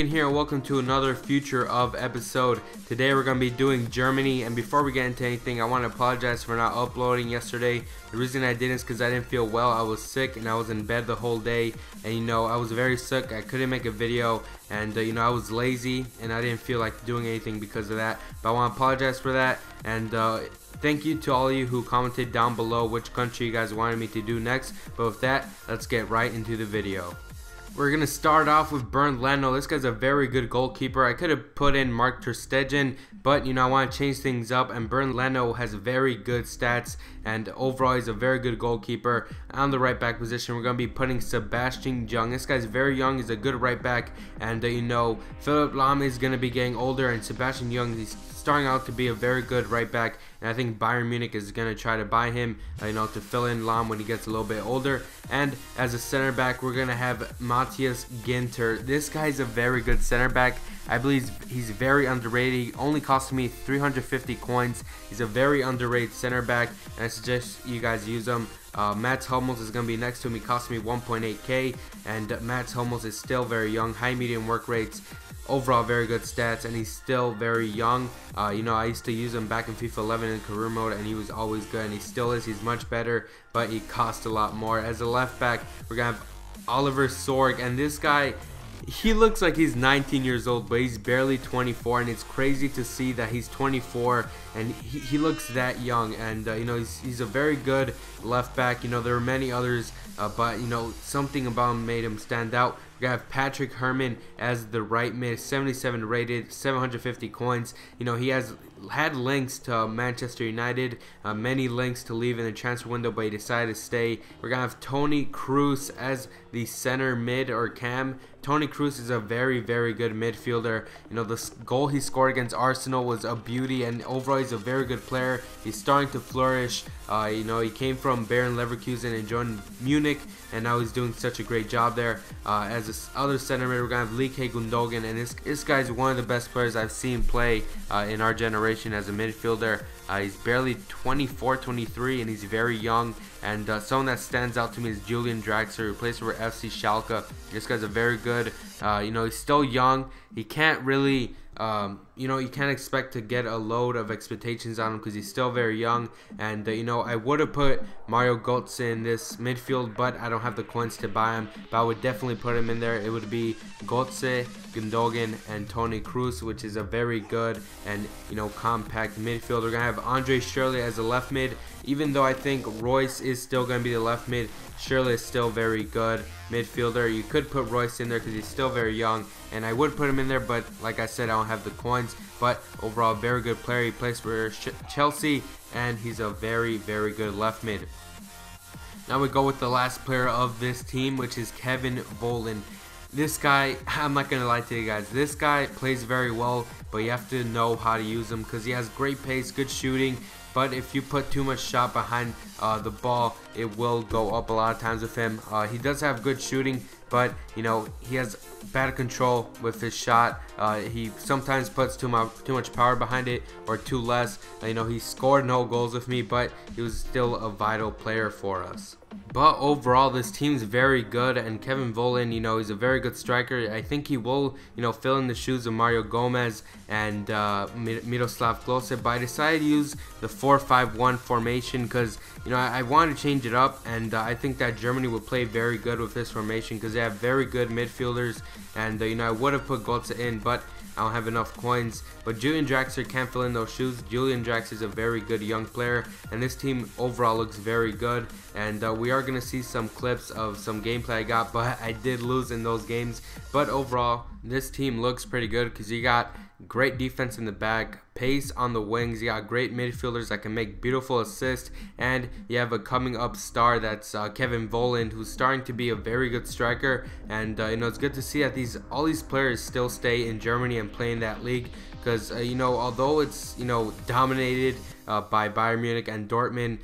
Quinkun here, and welcome to another Future of episode. Today we're going to be doing Germany, and before we get into anything, I want to apologize for not uploading yesterday. The reason I didn't is because I didn't feel well. I was sick and I was in bed the whole day, and I was very sick. I couldn't make a video, and I was lazy and I didn't feel like doing anything because of that. But I want to apologize for that, and thank you to all of you who commented down below which country you guys wanted me to do next. But with that, let's get right into the video. We're going to start off with Bernd Leno. This guy's a very good goalkeeper. I could have put in Mark ter Stegen, but I want to change things up, and Bernd Leno has very good stats, and overall he's a very good goalkeeper. On the right back position, we're going to be putting Sebastian Jung. This guy's very young. He's a good right back, and Philipp Lahm is going to be getting older, and Sebastian Jung, he's starting out to be a very good right back, and I think Bayern Munich is going to try to buy him, to fill in Lahm when he gets a little bit older. And as a center back, we're going to have Matthias Ginter. This guy's a very good center back. I believe he's very underrated. He only cost me 350 coins. He's a very underrated center back, and I suggest you guys use him. Mats Hummels is going to be next to him. He cost me 1.8k, and Mats Hummels is still very young, high medium work rates, overall very good stats, and he's still very young. I used to use him back in FIFA 11 in career mode, and he was always good, and he still is. He's much better, but he costs a lot more. As a left back, we're going to have Oliver Sorg, and this guy, he looks like he's 19 years old, but he's barely 24, and it's crazy to see that he's 24 and he looks that young. And he's a very good left back. There are many others, but something about him made him stand out. We have Patrick Herrmann as the right mid, 77 rated, 750 coins. He has had links to Manchester United, many links to leave in the transfer window, but he decided to stay. We're gonna have Toni Kroos as the center mid or cam. Toni Kroos is a very, very good midfielder. The goal he scored against Arsenal was a beauty, and overall he's a very good player. He's starting to flourish. He came from Bayern Leverkusen and joined Munich, and now he's doing such a great job there. As this other center mid, we're gonna have Gundogan, and this guy's one of the best players I've seen play in our generation as a midfielder. He's barely 24, 23, and he's very young. And someone that stands out to me is Julian Draxler, who plays for FC Schalke. This guy's a very good, he's still young. He can't really, you can't expect to get a load of expectations on him because he's still very young. And, I would have put Mario Götze in this midfield, but I don't have the coins to buy him. But I would definitely put him in there. It would be Götze, Gundogan, and Toni Kroos, which is a very good and, compact midfield. We're going to have Andre Schürrle as a left mid. Even though I think Royce is still going to be the left mid, Schürrle is still very good midfielder. You could put Royce in there because he's still very young, and I would put him in there, but like I said, I don't have the coins. But overall, very good player. He plays for Chelsea, and he's a very, very good left mid. Now we go with the last player of this team, which is Kevin Volland. This guy, I'm not going to lie to you guys, this guy plays very well, but you have to know how to use him because he has great pace, good shooting. But if you put too much shot behind the ball, it will go up a lot of times with him. He does have good shooting, but he has bad control with his shot. He sometimes puts too much power behind it or too less. He scored no goals with me, but he was still a vital player for us. But overall, this team's very good, and Kevin Volland, he's a very good striker. I think he will, fill in the shoes of Mario Gomez and Miroslav Klose. But I decided to use the 4-5-1 formation because, I want to change it up, and I think that Germany will play very good with this formation because they have very good midfielders. And, I would have put Götze in, but I don't have enough coins. But Julian Draxler can't fill in those shoes. Julian Draxler is a very good young player, and this team overall looks very good. And we are going to see some clips of some gameplay I got, but I did lose in those games. But overall, this team looks pretty good because you got great defense in the back, pace on the wings, you got great midfielders that can make beautiful assists, and you have a coming up star that's Kevin Volland, who's starting to be a very good striker. And it's good to see that all these players still stay in Germany and play in that league because although it's dominated by Bayern Munich and Dortmund,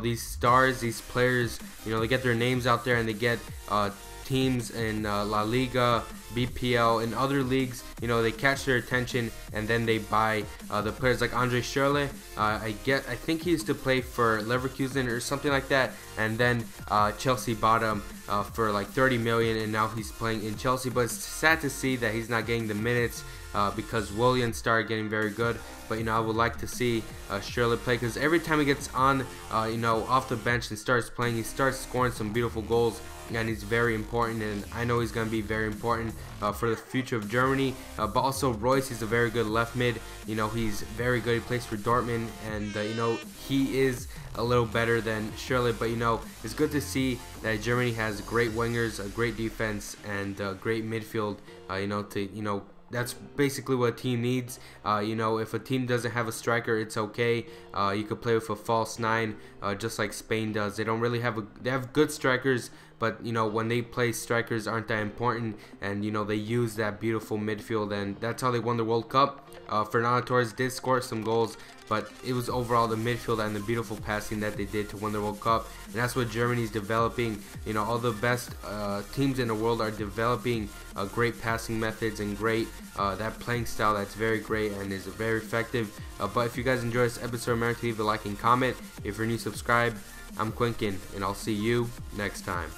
these stars, these players, they get their names out there and they get teams in La Liga, BPL, and other leagues, you know, they catch their attention and then they buy the players like Andre Schürrle. I think he used to play for Leverkusen or something like that, and then Chelsea bought him for like 30 million, and now he's playing in Chelsea. But it's sad to see that he's not getting the minutes because Willian started getting very good. But you know, I would like to see Schürrle play, because every time he gets on, you know, off the bench and starts playing, he starts scoring some beautiful goals, and he's very important. And I know he's going to be very important for the future of Germany. But also Royce, he's a very good left mid. You know, he's very good. He plays for Dortmund, and you know, he is a little better than Schürrle. But you know, it's good to see that Germany has great wingers, a great defense, and great midfield. You know, that's basically what a team needs. You know, if a team doesn't have a striker, it's okay. You could play with a false nine, just like Spain does. They don't really have they have good strikers, but you know, when they play, strikers aren't that important, and you know, they use that beautiful midfield, and that's how they won the World Cup. Fernando Torres did score some goals, but it was overall the midfield and the beautiful passing that they did to win the World Cup, and that's what Germany's developing. You know, all the best teams in the world are developing great passing methods and great that playing style that's very great and is very effective. But if you guys enjoy this episode, remember to leave a like and comment. If you're new, subscribe. I'm Quinkun, and I'll see you next time.